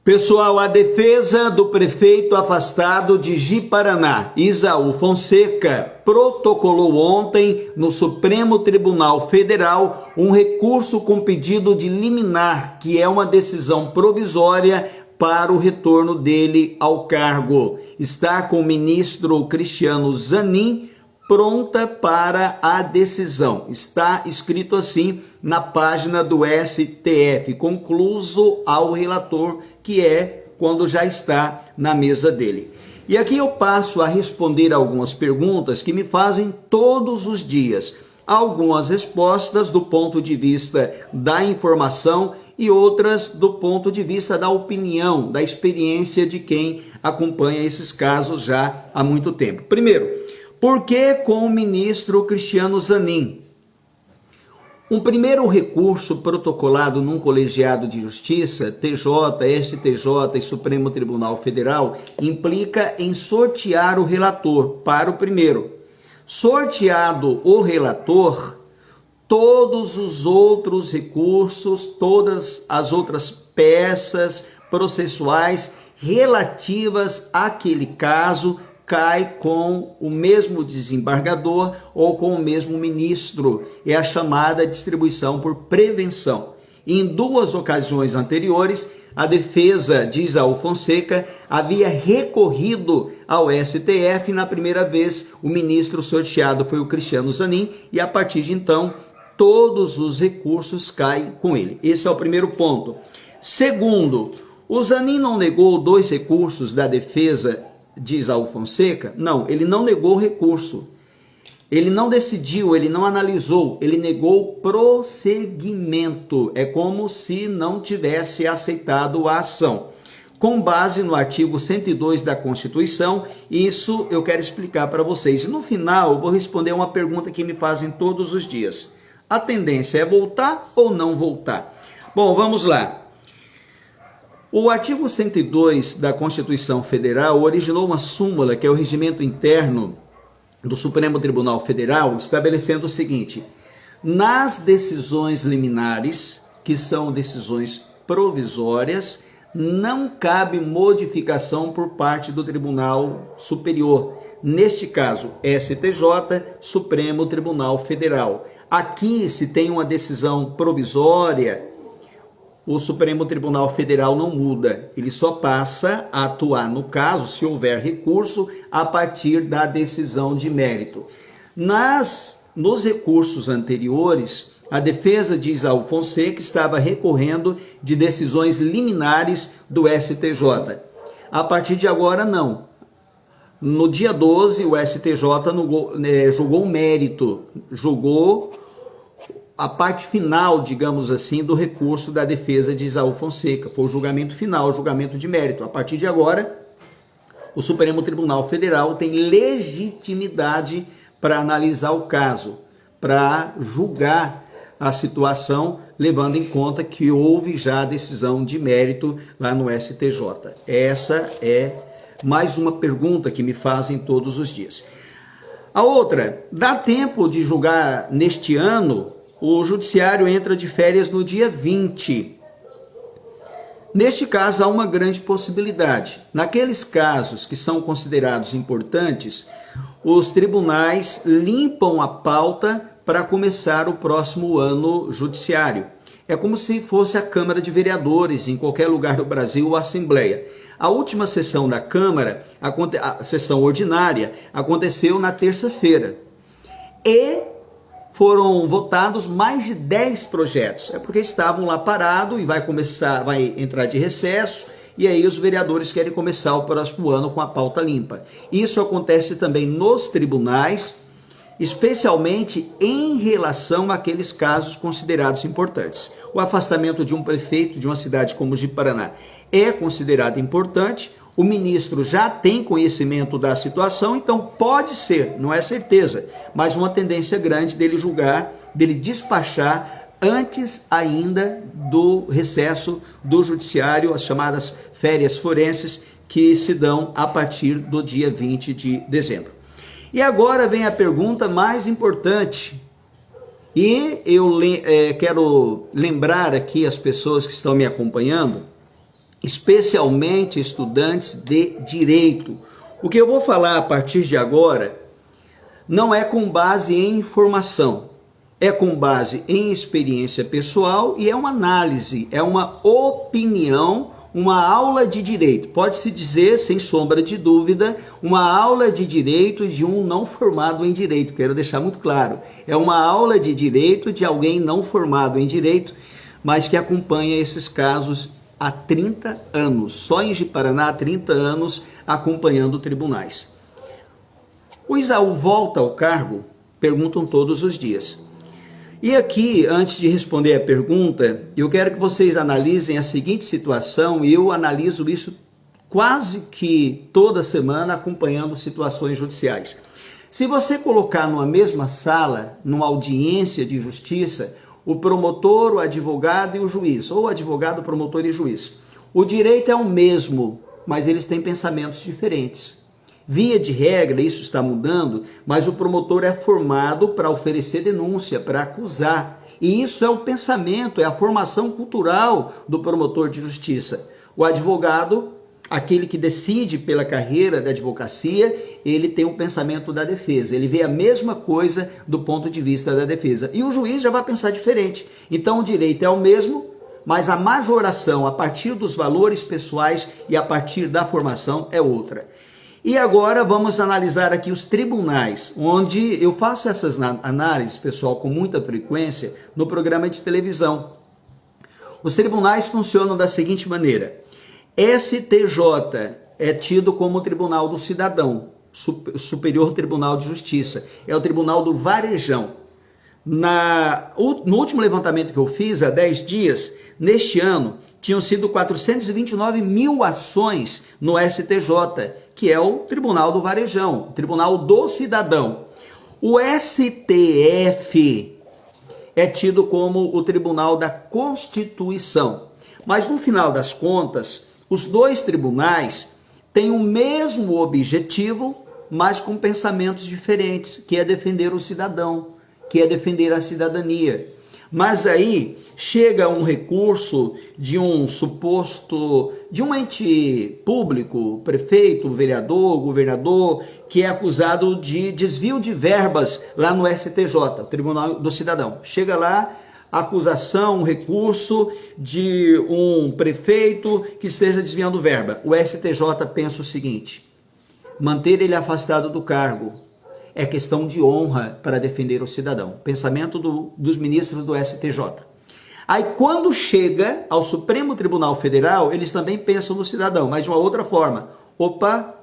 Pessoal, a defesa do prefeito afastado de Ji-Paraná, Isaú Fonseca, protocolou ontem no Supremo Tribunal Federal um recurso com pedido de liminar, que é uma decisão provisória para o retorno dele ao cargo. Está com o ministro Cristiano Zanin pronta para a decisão. Está escrito assim na página do STF, concluso ao relator, que é quando já está na mesa dele. E aqui eu passo a responder algumas perguntas que me fazem todos os dias. Algumas respostas do ponto de vista da informação e outras do ponto de vista da opinião, da experiência de quem acompanha esses casos já há muito tempo. Primeiro, por que com o ministro Cristiano Zanin? Um primeiro recurso protocolado num colegiado de justiça, TJ, STJ e Supremo Tribunal Federal, implica em sortear o relator para o primeiro. Sorteado o relator, todos os outros recursos, todas as outras peças processuais relativas àquele caso cai com o mesmo desembargador ou com o mesmo ministro. É a chamada distribuição por prevenção. Em duas ocasiões anteriores, a defesa de Isaú Fonseca havia recorrido ao STF. Na primeira vez, o ministro sorteado foi o Cristiano Zanin e a partir de então, todos os recursos caem com ele. Esse é o primeiro ponto. Segundo, o Zanin não negou dois recursos da defesa de Isaú Fonseca? Não, ele não negou o recurso. Ele não decidiu, ele não analisou, ele negou prosseguimento. É como se não tivesse aceitado a ação. Com base no artigo 102 da Constituição, isso eu quero explicar para vocês. E no final, eu vou responder uma pergunta que me fazem todos os dias. A tendência é voltar ou não voltar? Bom, vamos lá. O artigo 102 da Constituição Federal originou uma súmula, que é o regimento interno do Supremo Tribunal Federal, estabelecendo o seguinte: nas decisões liminares, que são decisões provisórias, não cabe modificação por parte do Tribunal Superior. Neste caso, STJ, Supremo Tribunal Federal. Aqui, se tem uma decisão provisória, o Supremo Tribunal Federal não muda, ele só passa a atuar no caso, se houver recurso, a partir da decisão de mérito. Nos recursos anteriores, a defesa de Isaú Fonseca estava recorrendo de decisões liminares do STJ. A partir de agora, não. No dia 12, o STJ julgou o mérito, julgou a parte final, digamos assim, do recurso da defesa de Isaú Fonseca. Foi o julgamento final, o julgamento de mérito. A partir de agora, o Supremo Tribunal Federal tem legitimidade para analisar o caso, para julgar a situação, levando em conta que houve já a decisão de mérito lá no STJ. Essa é mais uma pergunta que me fazem todos os dias. A outra, dá tempo de julgar neste ano? O judiciário entra de férias no dia 20. Neste caso, há uma grande possibilidade. Naqueles casos que são considerados importantes, os tribunais limpam a pauta para começar o próximo ano judiciário. É como se fosse a Câmara de Vereadores, em qualquer lugar do Brasil, ou a Assembleia. A última sessão da Câmara, a sessão ordinária, aconteceu na terça-feira. E foram votados mais de 10 projetos. É porque estavam lá parados e vai entrar de recesso, e aí os vereadores querem começar o próximo ano com a pauta limpa. Isso acontece também nos tribunais, especialmente em relação àqueles casos considerados importantes. O afastamento de um prefeito de uma cidade como Ji-Paraná é considerado importante. O ministro já tem conhecimento da situação, então pode ser, não é certeza, mas uma tendência grande dele julgar, dele despachar antes ainda do recesso do judiciário, as chamadas férias forenses, que se dão a partir do dia 20 de dezembro. E agora vem a pergunta mais importante, e eu quero lembrar aqui as pessoas que estão me acompanhando especialmente estudantes de direito. O que eu vou falar a partir de agora não é com base em informação, é com base em experiência pessoal e é uma análise, é uma opinião, uma aula de direito. Pode-se dizer, sem sombra de dúvida, uma aula de direito de um não formado em direito. Quero deixar muito claro. É uma aula de direito de alguém não formado em direito, mas que acompanha esses casos há 30 anos. Só em Ji-Paraná há 30 anos acompanhando tribunais. O Isaú volta ao cargo? Perguntam todos os dias. E aqui, antes de responder a pergunta, eu quero que vocês analisem a seguinte situação, e eu analiso isso quase que toda semana acompanhando situações judiciais. Se você colocar numa mesma sala, numa audiência de justiça, o promotor, o advogado e o juiz, ou advogado, promotor e juiz, o direito é o mesmo, mas eles têm pensamentos diferentes. Via de regra, isso está mudando, mas o promotor é formado para oferecer denúncia, para acusar. E isso é o pensamento, é a formação cultural do promotor de justiça. O advogado, aquele que decide pela carreira da advocacia, ele tem o pensamento da defesa. Ele vê a mesma coisa do ponto de vista da defesa. E o juiz já vai pensar diferente. Então o direito é o mesmo, mas a majoração a partir dos valores pessoais e a partir da formação é outra. E agora vamos analisar aqui os tribunais, onde eu faço essas análises, pessoal, com muita frequência no programa de televisão. Os tribunais funcionam da seguinte maneira. STJ é tido como o Tribunal do Cidadão, Superior Tribunal de Justiça. É o Tribunal do Varejão. No último levantamento que eu fiz, há 10 dias, neste ano, tinham sido 429 mil ações no STJ, que é o Tribunal do Varejão, o Tribunal do Cidadão. O STF é tido como o Tribunal da Constituição. Mas no final das contas, os dois tribunais têm o mesmo objetivo, mas com pensamentos diferentes, que é defender o cidadão, que é defender a cidadania. Mas aí chega um recurso de um ente público, prefeito, vereador, governador, que é acusado de desvio de verbas lá no STJ, Tribunal do Cidadão. Chega lá, acusação, um recurso de um prefeito que esteja desviando verba. O STJ pensa o seguinte: manter ele afastado do cargo é questão de honra para defender o cidadão. Pensamento dos ministros do STJ. Aí quando chega ao Supremo Tribunal Federal, eles também pensam no cidadão, mas de uma outra forma. Opa,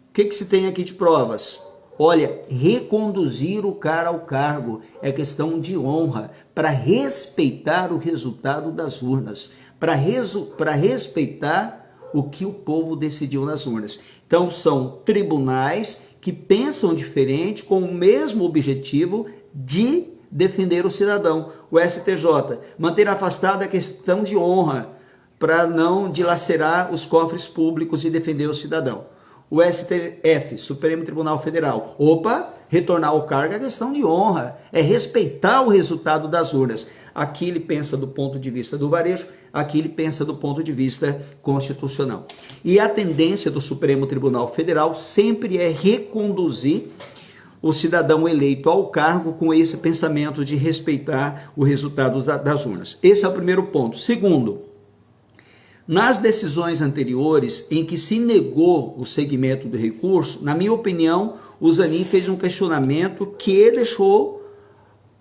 o que se tem aqui de provas? Olha, reconduzir o cara ao cargo é questão de honra, para respeitar o resultado das urnas, para respeitar o que o povo decidiu nas urnas. Então são tribunais que pensam diferente, com o mesmo objetivo de defender o cidadão. O STJ, manter afastado é questão de honra, para não dilacerar os cofres públicos e defender o cidadão. O STF, Supremo Tribunal Federal, retornar ao cargo é questão de honra, é respeitar o resultado das urnas. Aqui ele pensa do ponto de vista do varejo, aqui ele pensa do ponto de vista constitucional. E a tendência do Supremo Tribunal Federal sempre é reconduzir o cidadão eleito ao cargo com esse pensamento de respeitar o resultado das urnas. Esse é o primeiro ponto. Segundo, nas decisões anteriores em que se negou o segmento do recurso, na minha opinião, o Zanin fez um questionamento que deixou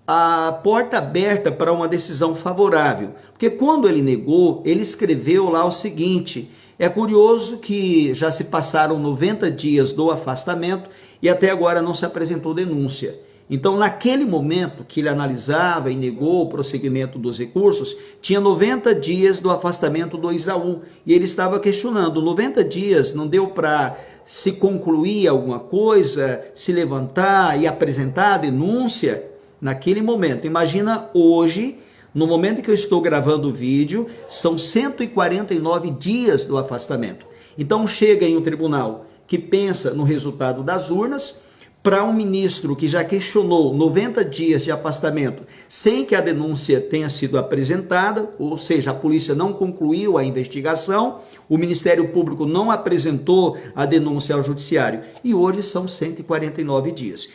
a porta aberta para uma decisão favorável. Porque quando ele negou, ele escreveu lá o seguinte: é curioso que já se passaram 90 dias do afastamento e até agora não se apresentou denúncia. Então, naquele momento que ele analisava e negou o prosseguimento dos recursos, tinha 90 dias do afastamento do Isaú. E ele estava questionando, 90 dias não deu para se concluir alguma coisa, se levantar e apresentar a denúncia? Naquele momento. Imagina hoje, no momento que eu estou gravando o vídeo, são 149 dias do afastamento. Então chega em um tribunal que pensa no resultado das urnas, para um ministro que já questionou 90 dias de afastamento sem que a denúncia tenha sido apresentada, ou seja, a polícia não concluiu a investigação, o Ministério Público não apresentou a denúncia ao judiciário e hoje são 149 dias.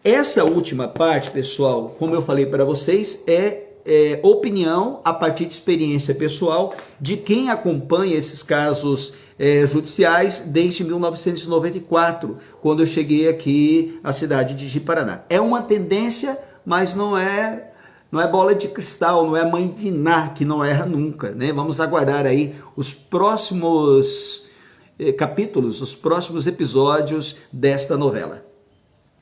Essa última parte, pessoal, como eu falei para vocês, é opinião a partir de experiência pessoal de quem acompanha esses casos judiciais desde 1994, quando eu cheguei aqui à cidade de Ji-Paraná. É uma tendência, mas não é bola de cristal, não é mãe de Ná, que não erra nunca, né? Vamos aguardar aí os próximos capítulos, os próximos episódios desta novela.